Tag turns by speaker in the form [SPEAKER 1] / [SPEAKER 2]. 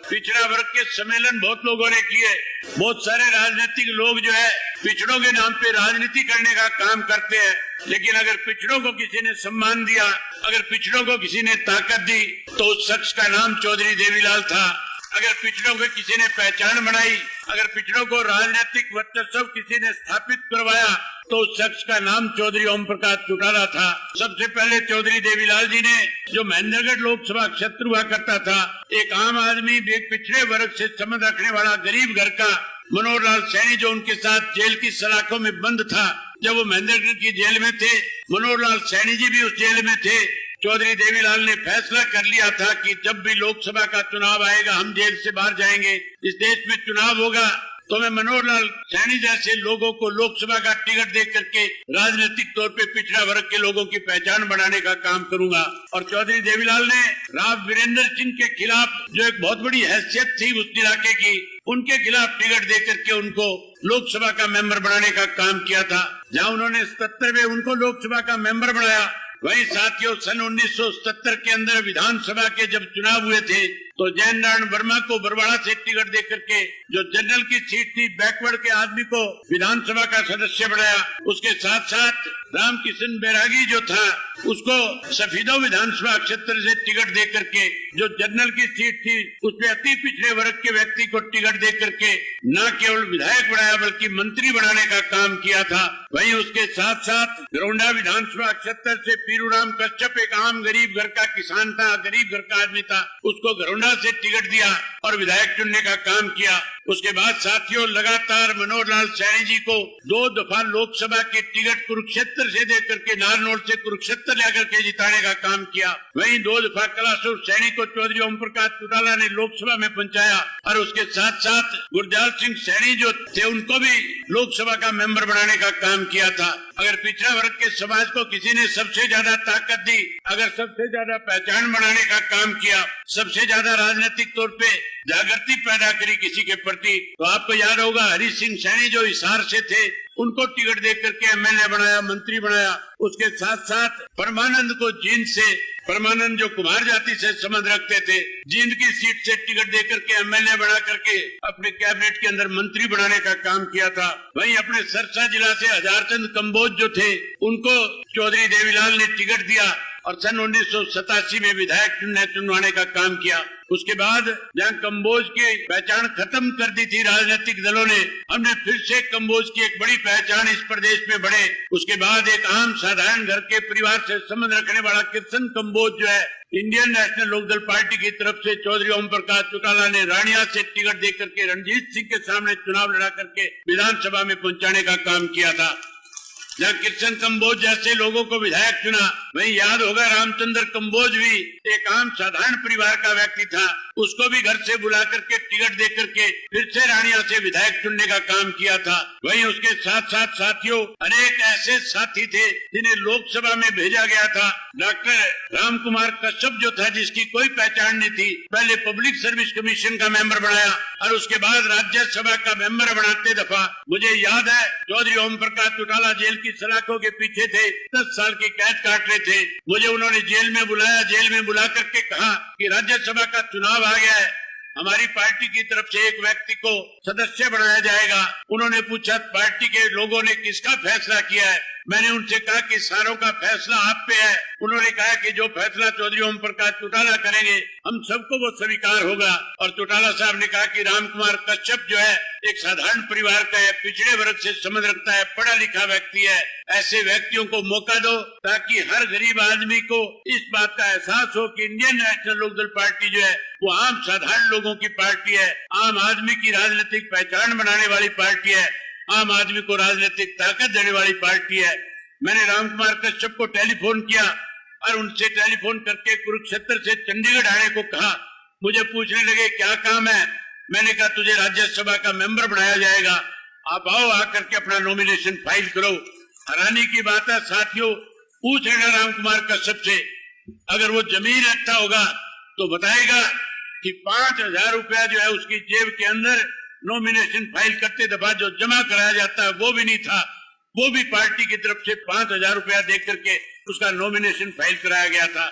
[SPEAKER 1] पिछड़ा वर्ग के सम्मेलन बहुत लोगों ने किए। बहुत सारे राजनीतिक लोग जो है पिछड़ों के नाम पे राजनीति करने का काम करते हैं, लेकिन अगर पिछड़ों को किसी ने सम्मान दिया, अगर पिछड़ों को किसी ने ताकत दी, तो उस शख्स का नाम चौधरी देवीलाल था। अगर पिछड़ों को किसी ने पहचान बनाई, अगर पिछड़ों को राजनीतिक वर्चस्व किसी ने स्थापित करवाया, तो उस शख्स का नाम चौधरी ओम प्रकाश चौटाला था। सबसे पहले चौधरी देवीलाल जी ने, जो महेंद्रगढ़ लोकसभा क्षेत्र हुआ करता था, एक आम आदमी, एक पिछड़े वर्ग से संबंध रखने वाला गरीब घर का मनोहर लाल सैनी, जो उनके साथ जेल की सलाखों में बंद था, जब वो महेंद्रगढ़ की जेल में थे, मनोहर लाल सैनी जी भी उस जेल में थे। चौधरी देवीलाल ने फैसला कर लिया था कि जब भी लोकसभा का चुनाव आएगा, हम जेल से बाहर जाएंगे। इस देश में चुनाव होगा तो मैं मनोहर लाल सैनी जैसे लोगों को लोकसभा का टिकट दे करके राजनीतिक तौर पे पिछड़ा वर्ग के लोगों की पहचान बनाने का काम करूंगा। और चौधरी देवीलाल ने राव वीरेंद्र सिंह के खिलाफ, जो एक बहुत बड़ी हैसियत थी उस इलाके की, उनके खिलाफ टिकट दे करके उनको लोकसभा का मेंबर बनाने का काम किया था। जहाँ उन्होंने 77 में उनको लोकसभा का मेंबर बनाया, वही साथियों सन 1977 के अंदर विधानसभा के जब चुनाव हुए थे, तो जय नारायण वर्मा को बरवाड़ा से टिकट दे करके, जो जनरल की सीट थी, बैकवर्ड के आदमी को विधानसभा का सदस्य बनाया। उसके साथ साथ रामकिशन बैरागी जो था, उसको सफीदो विधानसभा क्षेत्र से टिकट दे करके, जो जनरल की सीट थी, उसमें अति पिछड़े वर्ग के व्यक्ति को टिकट दे करके न केवल विधायक बनाया बल्कि मंत्री बनाने का काम किया था। वहीं उसके साथ साथ घरौंडा विधानसभा क्षेत्र से पीरूराम कश्यप, एक आम गरीब घर का किसान था, गरीब घर का आदमी था, उसको घरौंडा से टिकट दिया और विधायक चुनने का काम किया। उसके बाद साथियों लगातार मनोहर लाल सैनी जी को 2 दफा लोकसभा की टिकट कुरुक्षेत्र से दे करके, नारनौल से कुरुक्षेत्र लेकर के जिताने का काम किया। वहीं 2 दफा कलासुर सैनी को चौधरी ओम प्रकाश चौटाला ने लोकसभा में पहुंचाया और उसके साथ साथ गुरजाल सिंह सैनी जो थे, उनको भी लोकसभा का मेंबर बनाने का काम किया था। अगर पिछड़ा वर्ग के समाज को किसी ने सबसे ज्यादा ताकत दी, अगर सबसे ज्यादा पहचान बनाने का काम किया, सबसे ज्यादा राजनीतिक तौर पे जागृति पैदा करी किसी के प्रति, तो आपको याद होगा हरि सिंह सैनी जो हिसार से थे, उनको टिकट दे करके एमएलए बनाया, मंत्री बनाया। उसके साथ साथ परमानंद को जींद से, परमानंद जो कुमार जाति से संबंध रखते थे, जींद की सीट से टिकट दे करके एमएलए बना करके अपने कैबिनेट के अंदर मंत्री बनाने का काम किया था। वहीं अपने सरसा जिला से हजारचंद कंबोज जो थे, उनको चौधरी देवीलाल ने टिकट दिया और सन 1987 में विधायक चुनवाने का काम किया। उसके बाद जहाँ कंबोज की पहचान खत्म कर दी थी राजनीतिक दलों ने, हमने फिर से कंबोज की एक बड़ी पहचान इस प्रदेश में बढ़े। उसके बाद एक आम साधारण घर के परिवार से संबंध रखने वाला कृष्ण कंबोज जो है, इंडियन नेशनल लोकदल पार्टी की तरफ से चौधरी ओम प्रकाश चौटाला ने रानिया से टिकट दे करके रणजीत सिंह के सामने चुनाव लड़ा करके विधानसभा में पहुंचाने का काम किया था। जहाँ कृष्ण कंबोज जैसे लोगों को विधायक चुना, वहीं याद होगा रामचंद्र कंबोज भी एक आम साधारण परिवार का व्यक्ति था, उसको भी घर से बुला करके टिकट दे करके फिर से रानिया से विधायक चुनने का काम किया था। वहीं उसके साथ साथ साथियों अनेक ऐसे साथी थे जिन्हें लोकसभा में भेजा गया था। डॉक्टर राम कुमार कश्यप जो था, जिसकी कोई पहचान नहीं थी, पहले पब्लिक सर्विस कमीशन का मेंबर बनाया और उसके बाद राज्यसभा का मेंबर बनाते दफा, मुझे याद है चौधरी ओम प्रकाश चौटाला जेल की सलाखों के पीछे थे, 10 साल की कैद काट रहे थे। मुझे उन्होंने जेल में बुलाया, जेल में बुला करके कहा कि राज्यसभा का चुनाव आ गया है, हमारी पार्टी की तरफ से एक व्यक्ति को सदस्य बनाया जाएगा। उन्होंने पूछा पार्टी के लोगों ने किसका फैसला किया है। मैंने उनसे कहा कि सारों का फैसला आप पे है। उन्होंने कहा कि जो फैसला चौधरी ओम प्रकाश चौटाला करेंगे, हम सबको वो स्वीकार होगा। और चौटाला साहब ने कहा कि राम कुमार कश्यप जो है एक साधारण परिवार का है, पिछड़े वर्ग से संबंध रखता है, पढ़ा लिखा व्यक्ति है, ऐसे व्यक्तियों को मौका दो ताकि हर गरीब आदमी को इस बात का एहसास हो कि इंडियन नेशनल लोकदल पार्टी जो है वो आम साधारण लोगों की पार्टी है, आम आदमी की राजनीतिक पहचान बनाने वाली पार्टी है, आम आदमी को राजनीतिक ताकत देने वाली पार्टी है। मैंने राम कुमार कश्यप को टेलीफोन किया और उनसे टेलीफोन करके कुरुक्षेत्र से चंडीगढ़ आने को कहा। मुझे पूछने लगे क्या काम है। मैंने कहा तुझे राज्यसभा का मेंबर बनाया जाएगा, आप आओ, आकर के अपना नॉमिनेशन फाइल करो। हैरानी की बात है साथियों, पूछ लेना राम कुमार कश्यप से, अगर वो जमीन रखता होगा तो बताएगा कि 5,000 रुपया जो है उसकी जेब के अंदर नॉमिनेशन फाइल करते दफा जो जमा कराया जाता है वो भी नहीं था, वो भी पार्टी की तरफ से 5,000 रुपया दे करके उसका नॉमिनेशन फाइल कराया गया था।